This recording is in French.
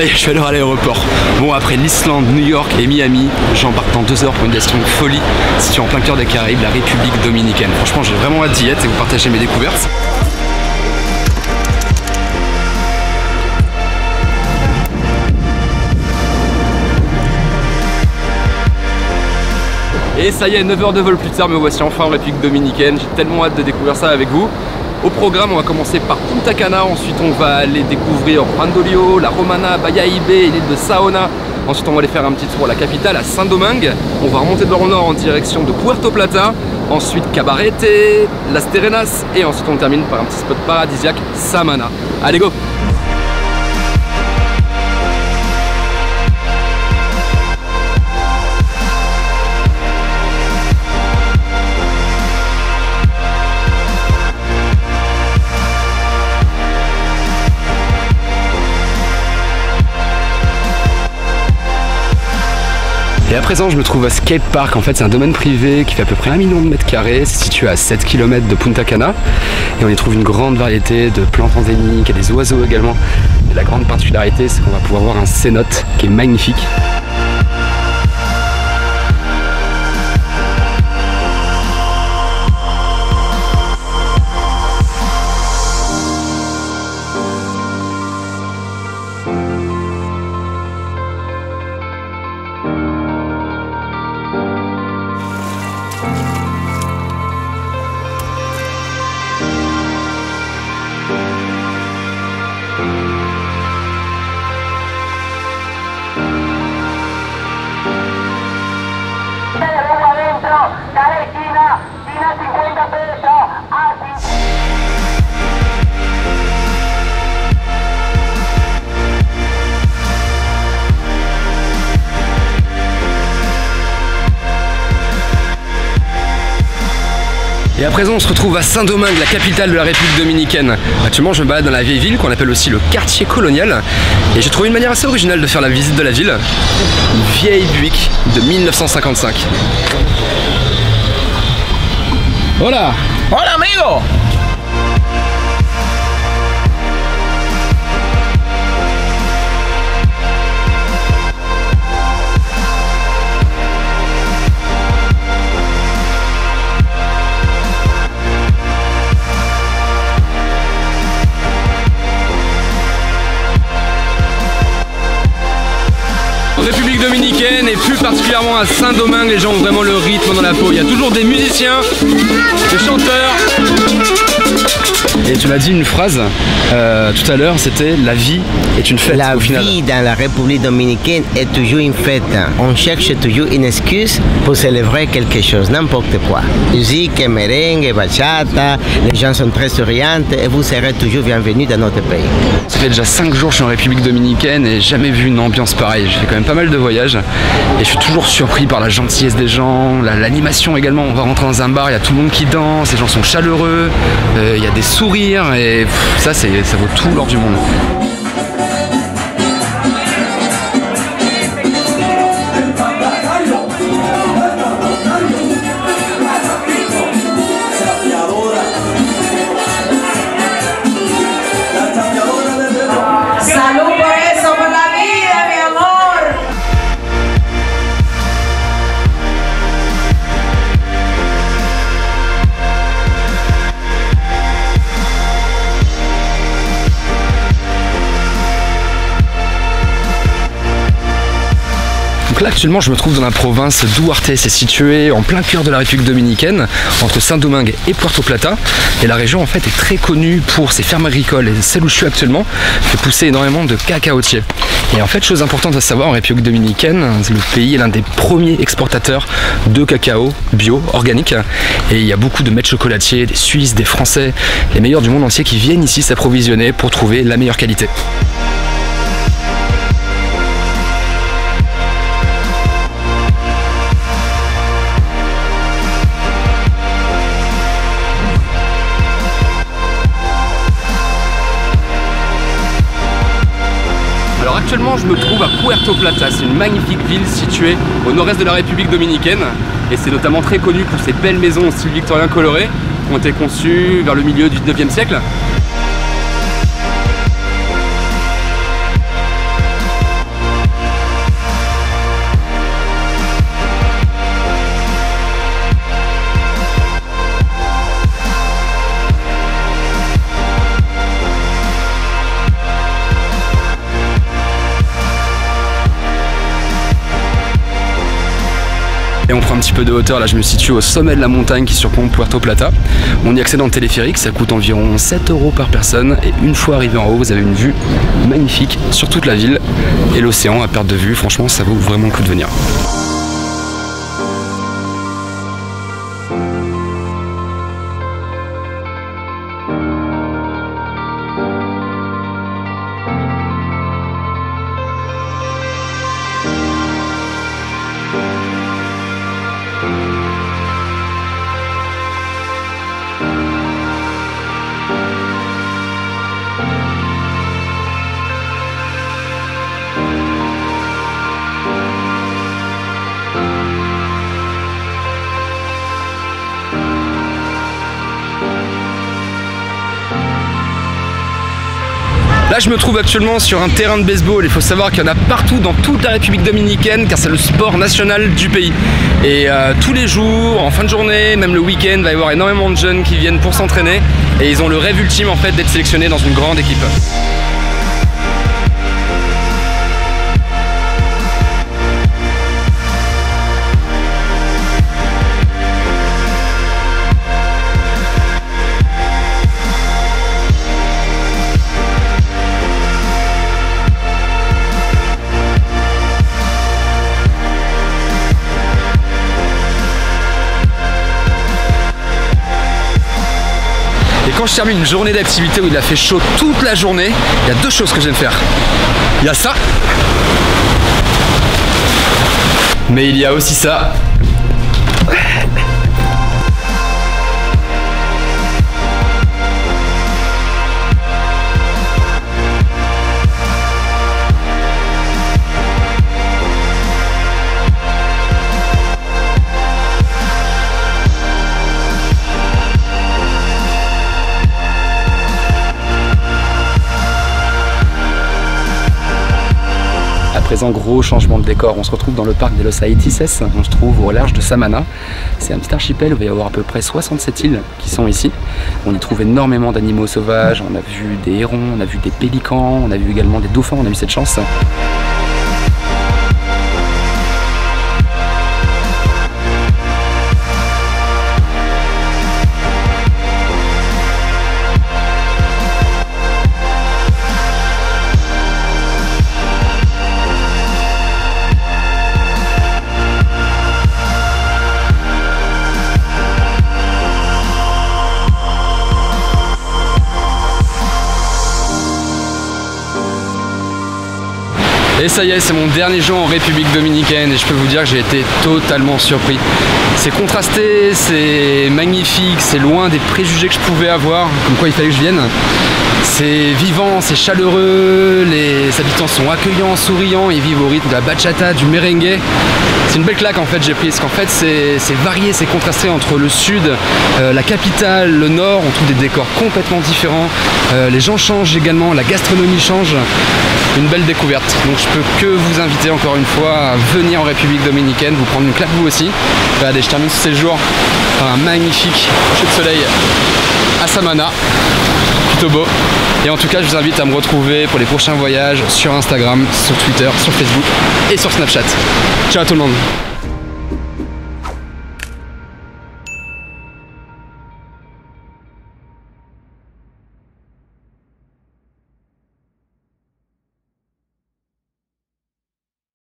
Ça y est, je suis à l'heure à l'aéroport. Bon, après l'Islande, New York et Miami, j'embarque dans 2 heures pour une destination de folie située en plein cœur des Caraïbes, la République dominicaine. Franchement, j'ai vraiment hâte d'y être et vous partager mes découvertes. Et ça y est, 9 heures de vol plus tard, me voici enfin en République dominicaine. J'ai tellement hâte de découvrir ça avec vous. Au programme, on va commencer par Punta Cana, ensuite on va aller découvrir Brandolio, La Romana, Bayahibe et l'île de Saona. Ensuite on va aller faire un petit tour à la capitale, à Saint-Domingue. On va remonter dans le nord en direction de Puerto Plata. Ensuite Cabarete, Las Terrenas et ensuite on termine par un petit spot paradisiaque, Samana. Allez go! Et à présent je me trouve à Skate Park, en fait c'est un domaine privé qui fait à peu près 1 million de mètres carrés, c'est situé à 7 km de Punta Cana et on y trouve une grande variété de plantes endémiques, il y a des oiseaux également. Et la grande particularité c'est qu'on va pouvoir voir un cénote qui est magnifique. Et à présent on se retrouve à Saint-Domingue, la capitale de la République dominicaine. Actuellement je me balade dans la vieille ville qu'on appelle aussi le quartier colonial. Et j'ai trouvé une manière assez originale de faire la visite de la ville. Une vieille Buick de 1955. Hola! Hola amigo! République dominicaine et plus particulièrement à Saint-Domingue, les gens ont vraiment le rythme dans la peau. Il y a toujours des musiciens, des chanteurs. Et tu m'as dit une phrase tout à l'heure, c'était la vie est une fête. La au final. vie dans la République dominicaine est toujours une fête. On cherche toujours une excuse pour célébrer quelque chose, n'importe quoi. Musique, merengue, bachata, les gens sont très souriants et vous serez toujours bienvenus dans notre pays. Ça fait déjà 5 jours que je suis en République dominicaine et jamais vu une ambiance pareille. J'ai fait quand même pas mal de voyages et je suis toujours surpris par la gentillesse des gens, l'animation également. On va rentrer dans un bar, il y a tout le monde qui danse, les gens sont chaleureux, il y a des sourires et ça vaut tout l'or du monde. Là actuellement je me trouve dans la province d'Uarte, c'est situé en plein cœur de la République dominicaine, entre Saint-Domingue et Puerto Plata. Et la région en fait est très connue pour ses fermes agricoles et celle où je suis actuellement fait pousser énormément de cacaotiers. Et en fait, chose importante à savoir, en République dominicaine, le pays est l'un des premiers exportateurs de cacao bio, organique. Et il y a beaucoup de maîtres chocolatiers, des Suisses, des Français, les meilleurs du monde entier qui viennent ici s'approvisionner pour trouver la meilleure qualité. Actuellement, je me trouve à Puerto Plata. C'est une magnifique ville située au nord-est de la République dominicaine et c'est notamment très connu pour ses belles maisons au style victorien coloré qui ont été conçues vers le milieu du 19e siècle. peu de hauteur, là je me situe au sommet de la montagne qui surplombe Puerto Plata. On y accède en téléphérique, ça coûte environ 7 € par personne et une fois arrivé en haut, vous avez une vue magnifique sur toute la ville et l'océan à perte de vue. Franchement, ça vaut vraiment le coup de venir. Là je me trouve actuellement sur un terrain de baseball. Il faut savoir qu'il y en a partout dans toute la République dominicaine car c'est le sport national du pays. Et tous les jours, en fin de journée, même le week-end, il va y avoir énormément de jeunes qui viennent pour s'entraîner et ils ont le rêve ultime en fait d'être sélectionnés dans une grande équipe. Et quand je termine une journée d'activité où il a fait chaud toute la journée, il y a deux choses que j'aime faire. Il y a ça, mais il y a aussi ça. Présent, gros changement de décor, on se retrouve dans le parc de Los Aitices, on se trouve au large de Samana. C'est un petit archipel où il va y avoir à peu près 67 îles qui sont ici. On y trouve énormément d'animaux sauvages, on a vu des hérons, on a vu des pélicans, on a vu également des dauphins, on a eu cette chance. Et ça y est, c'est mon dernier jour en République dominicaine et je peux vous dire que j'ai été totalement surpris. C'est contrasté, c'est magnifique, c'est loin des préjugés que je pouvais avoir, comme quoi il fallait que je vienne. C'est vivant, c'est chaleureux, les habitants sont accueillants, souriants, ils vivent au rythme de la bachata, du merengue. C'est une belle claque en fait j'ai prise, parce qu'en fait c'est varié, c'est contrasté entre le sud, la capitale, le nord, on trouve des décors complètement différents. Les gens changent également, la gastronomie change. Une belle découverte. Donc je peux que vous inviter encore une fois à venir en République dominicaine, vous prendre une claque vous aussi. Regardez, je termine ce séjour par un magnifique coucher de soleil à Samana. Plutôt beau. Et en tout cas, je vous invite à me retrouver pour les prochains voyages sur Instagram, sur Twitter, sur Facebook et sur Snapchat. Ciao à tout le monde.